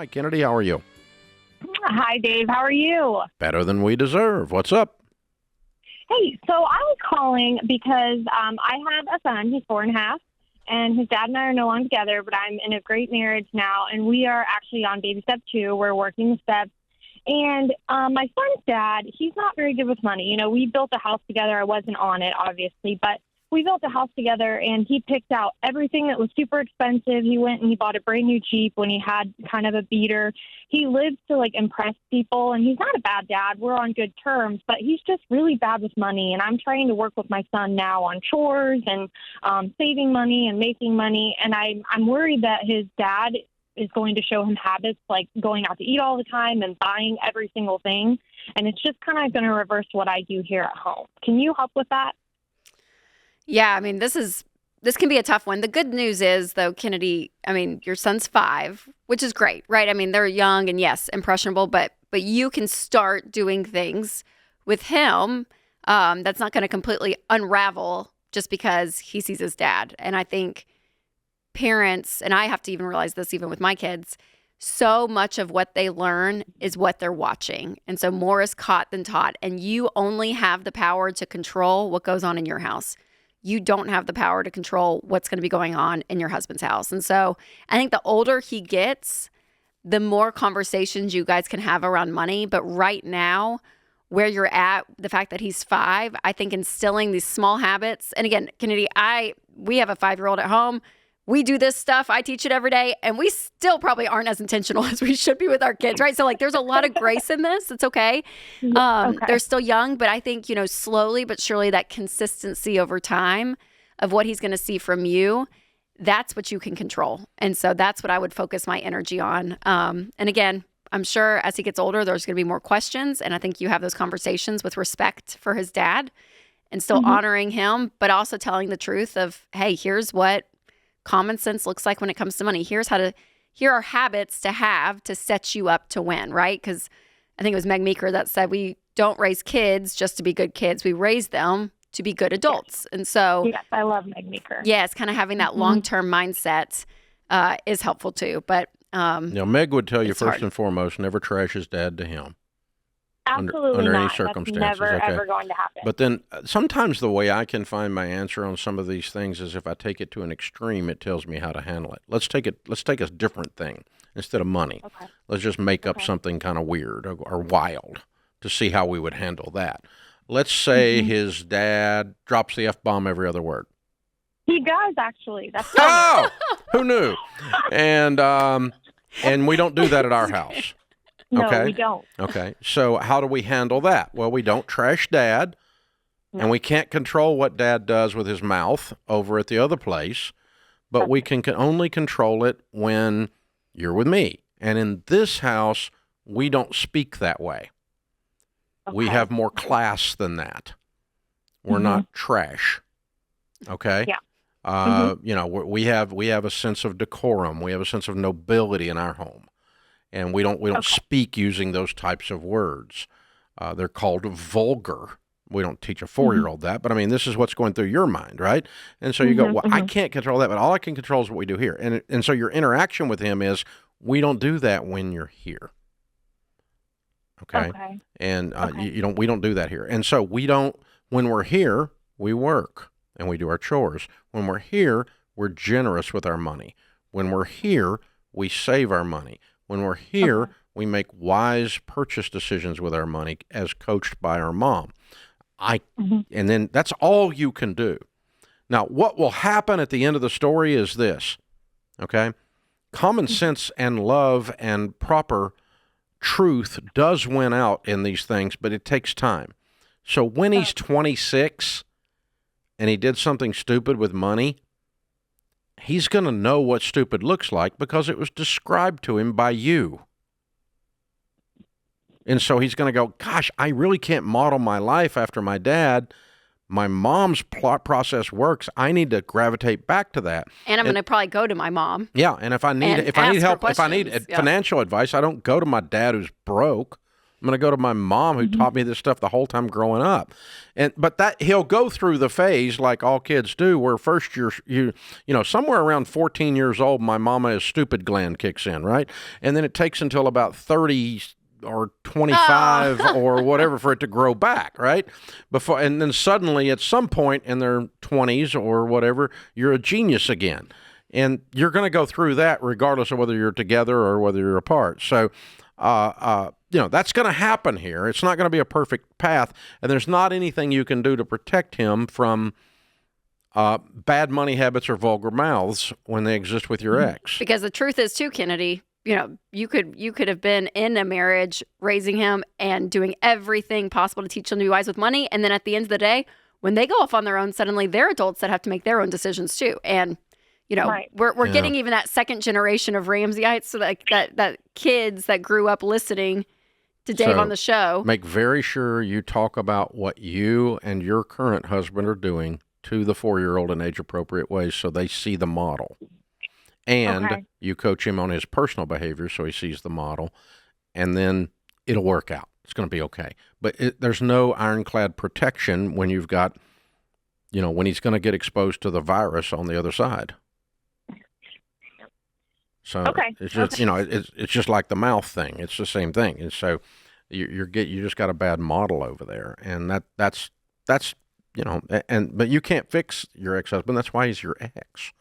Hi, Kennedy. How are you? Hi, Dave. How are you? Better than we deserve. What's up? Hey, so I was calling because I have a son. He's 4.5, and his dad and I are no longer together, but I'm in a great marriage now, and we are actually on baby step 2. We're working the steps. And my son's dad, he's not very good with money. You know, we built a house together. I wasn't on it, obviously, but we built a house together, and he picked out everything that was super expensive. He went and he bought a brand new Jeep when he had kind of a beater. He lives to, like, impress people, and he's not a bad dad. We're on good terms, but he's just really bad with money, and I'm trying to work with my son now on chores and saving money and making money, and I'm worried that his dad is going to show him habits like going out to eat all the time and buying every single thing, and it's just kind of going to reverse what I do here at home. Can you help with that? Yeah, I mean, this can be a tough one. The good news is, though, Kennedy, I mean, your son's 5, which is great, right? I mean, they're young and, yes, impressionable, but you can start doing things with him that's not going to completely unravel just because he sees his dad. And I think parents, and I have to even realize this even with my kids, so much of what they learn is what they're watching. And so more is caught than taught. And you only have the power to control what goes on in your house. You don't have the power to control what's going to be going on in your husband's house. And so I think the older he gets, the more conversations you guys can have around money. But right now, where you're at, the fact that he's 5, I think instilling these small habits. And again, Kennedy, we have a 5-year-old at home. We do this stuff. I teach it every day, and we still probably aren't as intentional as we should be with our kids, right? So, like, there's a lot of grace in this. It's okay. Okay. They're still young, but I think, slowly but surely that consistency over time of what he's going to see from you, that's what you can control. And so that's what I would focus my energy on. And again, I'm sure as he gets older, there's going to be more questions, and I think you have those conversations with respect for his dad and still honoring him, but also telling the truth of, hey, here's what common sense looks like when it comes to money. Here are habits to have to set you up to win, right? Because I think it was Meg Meeker that said we don't raise kids just to be good kids. We raise them to be good adults. And so, yes, I love Meg Meeker. Yes, kind of having that long-term mindset is helpful too. But Meg would tell you first hard. And foremost, never trash his dad to him. Absolutely under not. any circumstances. That's never, okay. ever going to happen. But then sometimes the way I can find my answer on some of these things is if I take it to an extreme, it tells me how to handle it. Let's take a different thing instead of money. Okay. Let's just make up something kind of weird or wild to see how we would handle that. Let's say his dad drops the F-bomb every other word. He does, actually. That's who knew? And we don't do that at our house. No, okay? we don't. Okay. So how do we handle that? Well, we don't trash Dad, and we can't control what Dad does with his mouth over at the other place, but we can only control it when you're with me. And in this house, we don't speak that way. Okay. We have more class than that. We're not trash. Okay? Yeah. We have a sense of decorum. We have a sense of nobility in our home. And we don't speak using those types of words. They're called vulgar. We don't teach a 4-year-old that, but I mean, this is what's going through your mind, right? And so you go, well, I can't control that, but all I can control is what we do here. And so your interaction with him is, we don't do that when you're here. Okay. And we don't do that here. And so when we're here, we work and we do our chores. When we're here, we're generous with our money. When we're here, we save our money. When we're here, we make wise purchase decisions with our money as coached by our mom. And then that's all you can do. Now, what will happen at the end of the story is this, okay? Common sense and love and proper truth does win out in these things, but it takes time. So when he's 26 and he did something stupid with money, he's going to know what stupid looks like because it was described to him by you. And so he's going to go, gosh, I really can't model my life after my dad. My mom's plot process works. I need to gravitate back to that. And I'm going to probably go to my mom. Yeah, and if I need help, if I need financial advice, I don't go to my dad who's broke. I'm going to go to my mom who taught me this stuff the whole time growing up. But that he'll go through the phase like all kids do, where first you know, somewhere around 14 years old, my mama's stupid gland kicks in, right? And then it takes until about 30 or 25 or whatever for it to grow back, right? And then suddenly at some point in their 20s or whatever, you're a genius again. And you're going to go through that regardless of whether you're together or whether you're apart. So, you know, that's going to happen here. It's not going to be a perfect path, and there's not anything you can do to protect him from bad money habits or vulgar mouths when they exist with your ex. Because the truth is, too, Kennedy, you know, you could have been in a marriage raising him and doing everything possible to teach him to be wise with money, and then at the end of the day, when they go off on their own, suddenly they're adults that have to make their own decisions too. And you know, we're getting even that second generation of Ramseyites, so that kids that grew up listening to Dave on the show. Make very sure you talk about what you and your current husband are doing to the 4-year-old in age-appropriate ways so they see the model. And you coach him on his personal behavior so he sees the model, and then it'll work out. It's going to be okay. But there's no ironclad protection when you've got, you know, when he's going to get exposed to the virus on the other side. So it's just you know it's just like the mouth thing. It's the same thing. And so you just got a bad model over there, and that's you know, but you can't fix your ex-husband. That's why he's your ex.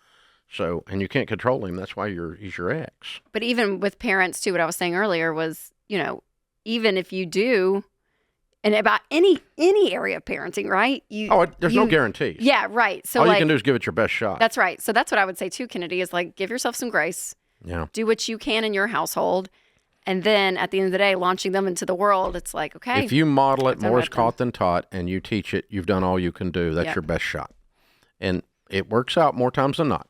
So, and you can't control him. That's why he's your ex. But even with parents too, what I was saying earlier was, you know, even if you do, and about any area of parenting, right? There's no guarantees. Yeah, right. So all you can do is give it your best shot. That's right. So that's what I would say too, Kennedy, is like give yourself some grace. Yeah. Do what you can in your household. And then at the end of the day, launching them into the world, it's like, okay. If you model it, more is caught than taught, and you teach it, you've done all you can do. That's your best shot. And it works out more times than not.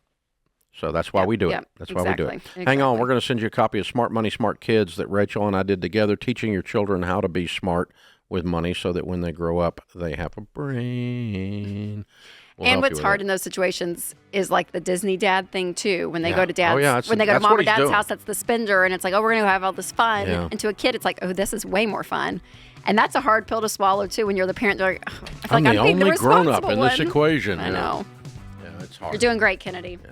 So that's why we do it. That's why we do it. Exactly. Hang on. We're going to send you a copy of Smart Money, Smart Kids that Rachel and I did together, teaching your children how to be smart with money so that when they grow up, they have a brain. And what's hard in those situations is like the Disney dad thing too. When they go to dad's, when they go to that's mom what or dad's doing. house, that's the spender, and it's like, oh, we're gonna have all this fun. Yeah. And to a kid, it's like, oh, this is way more fun. And that's a hard pill to swallow too. When you're the parent, they're like, oh, I feel I'm like the I'm being only the grown up responsible in one. this equation. I know. Yeah, it's hard. You're doing great, Kennedy. Yeah.